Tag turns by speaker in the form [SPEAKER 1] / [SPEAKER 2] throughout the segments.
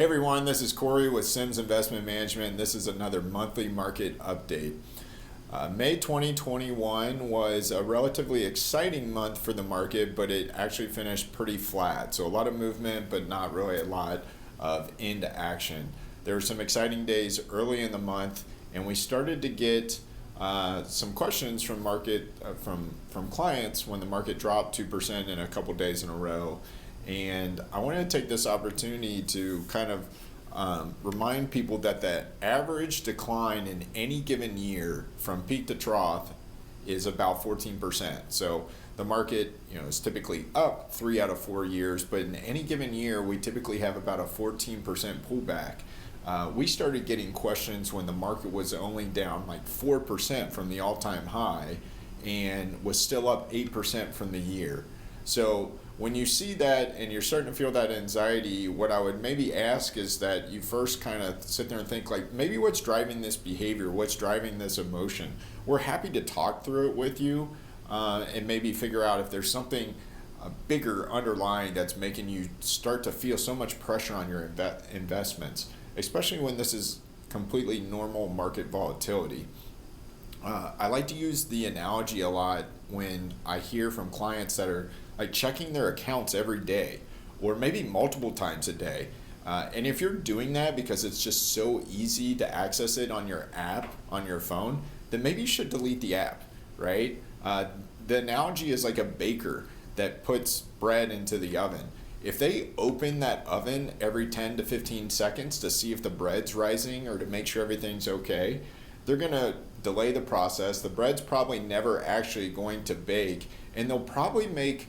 [SPEAKER 1] everyone, this is Corey with Sims Investment Management, and this is another monthly market update. May 2021 was a relatively exciting month for the market, but it actually finished pretty flat. So a lot of movement, but not really a lot of into action. There were some exciting days early in the month, and we started to get some questions from from clients when the market dropped 2% in a couple days in a row. And I wanted to take this opportunity to kind of remind people that the average decline in any given year from peak to trough is about 14%. So the market, is typically up 3 out of 4 years, but in any given year, we typically have about a 14% pullback. We started getting questions when the market was only down like 4% from the all-time high and was still up 8% from the year. So when you see that and you're starting to feel that anxiety, what I would maybe ask is that you first kind of sit there and think like, maybe what's driving this behavior, what's driving this emotion? We're happy to talk through it with you and maybe figure out if there's something bigger underlying that's making you start to feel so much pressure on your investments, especially when this is completely normal market volatility. I like to use the analogy a lot when I hear from clients that are like checking their accounts every day or maybe multiple times a day. And if you're doing that because it's just so easy to access it on your app, on your phone, then maybe you should delete the app, right? The analogy is like a baker that puts bread into the oven. If they open that oven every 10 to 15 seconds to see if the bread's rising or to make sure everything's okay, they're gonna delay the process. The bread's probably never actually going to bake, and they'll probably make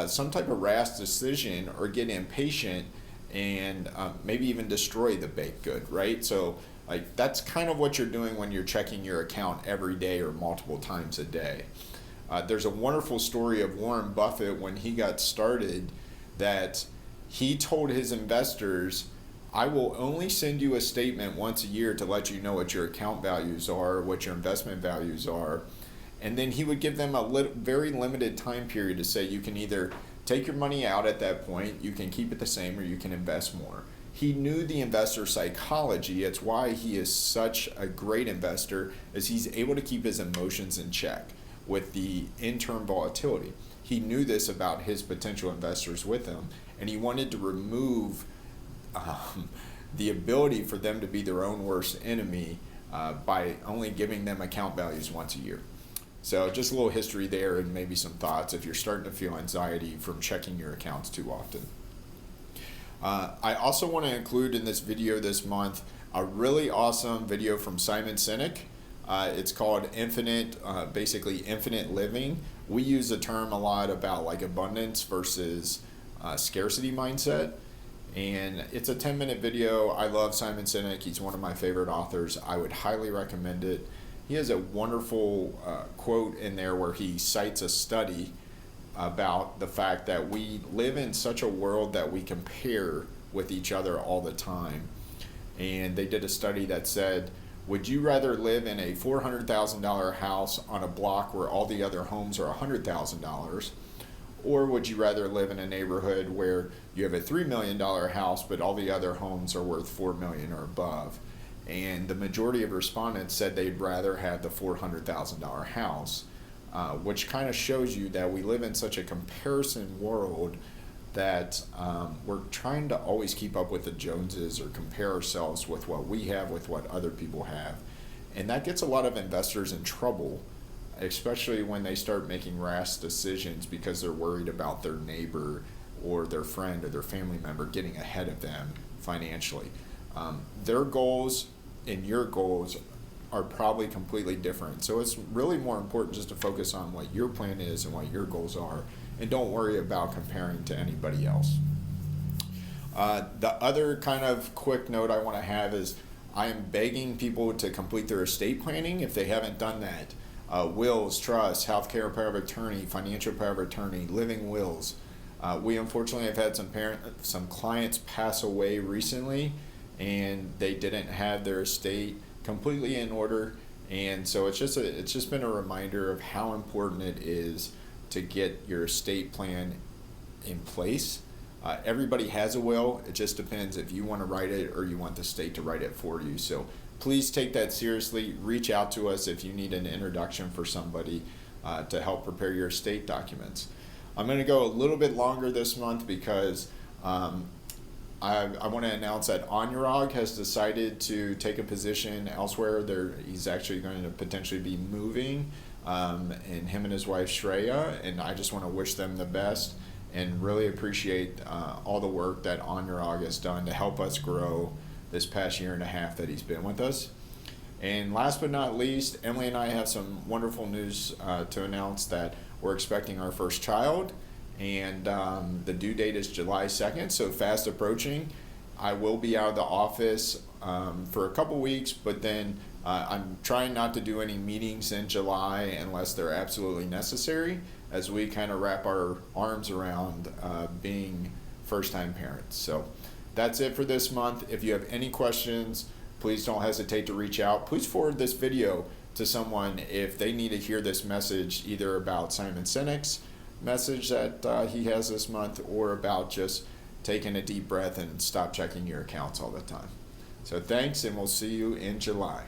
[SPEAKER 1] some type of rash decision or get impatient and maybe even destroy the baked good, right? So like that's kind of what you're doing when you're checking your account every day or multiple times a day. There's a wonderful story of Warren Buffett when he got started that he told his investors, I will only send you a statement once a year to let you know what your account values are, what your investment values are. And then he would give them a very limited time period to say you can either take your money out at that point, you can keep it the same, or you can invest more. He knew the investor psychology. It's why he is such a great investor, is he's able to keep his emotions in check with the interim volatility. He knew this about his potential investors with him, and he wanted to remove the ability for them to be their own worst enemy by only giving them account values once a year. So just a little history there and maybe some thoughts if you're starting to feel anxiety from checking your accounts too often. I also want to include in this video this month a really awesome video from Simon Sinek. It's called basically Infinite Living. We use a term a lot about like abundance versus scarcity mindset. And it's a 10-minute video. I love Simon Sinek. He's one of my favorite authors. I would highly recommend it. He has a wonderful quote in there where he cites a study about the fact that we live in such a world that we compare with each other all the time. And they did a study that said, would you rather live in a $400,000 house on a block where all the other homes are $100,000? Or would you rather live in a neighborhood where you have a $3 million house, but all the other homes are worth $4 million or above? And the majority of respondents said they'd rather have the $400,000 house, which kind of shows you that we live in such a comparison world that we're trying to always keep up with the Joneses or compare ourselves with what we have with what other people have. And that gets a lot of investors in trouble, especially when they start making rash decisions because they're worried about their neighbor or their friend or their family member getting ahead of them financially. Their goals and your goals are probably completely different. So it's really more important just to focus on what your plan is and what your goals are, and don't worry about comparing to anybody else. The other kind of quick note I want to have is I am begging people to complete their estate planning if they haven't done that. Wills, trusts, healthcare power of attorney, financial power of attorney, living wills. We unfortunately have had some clients pass away recently, and they didn't have their estate completely in order, and so it's just been a reminder of how important it is to get your estate plan in place Everybody has a will. It just depends if you want to write it or you want the state to write it for you. So please take that seriously. Reach out to us if you need an introduction for somebody to help prepare your estate documents. I'm going to go a little bit longer this month because I want to announce that Anurag has decided to take a position elsewhere. He's actually going to potentially be moving, and him and his wife Shreya, and I just want to wish them the best and really appreciate all the work that Anurag has done to help us grow this past year and a half that he's been with us. And last but not least, Emily and I have some wonderful news to announce that we're expecting our first child, and the due date is July 2nd, so fast approaching. I will be out of the office for a couple weeks, but then I'm trying not to do any meetings in July unless they're absolutely necessary, as we kind of wrap our arms around being first-time parents. So that's it for this month. If you have any questions, please don't hesitate to reach out. Please forward this video to someone if they need to hear this message, either about Simon Sinek's message that he has this month, or about just taking a deep breath and stop checking your accounts all the time. So thanks, and we'll see you in July.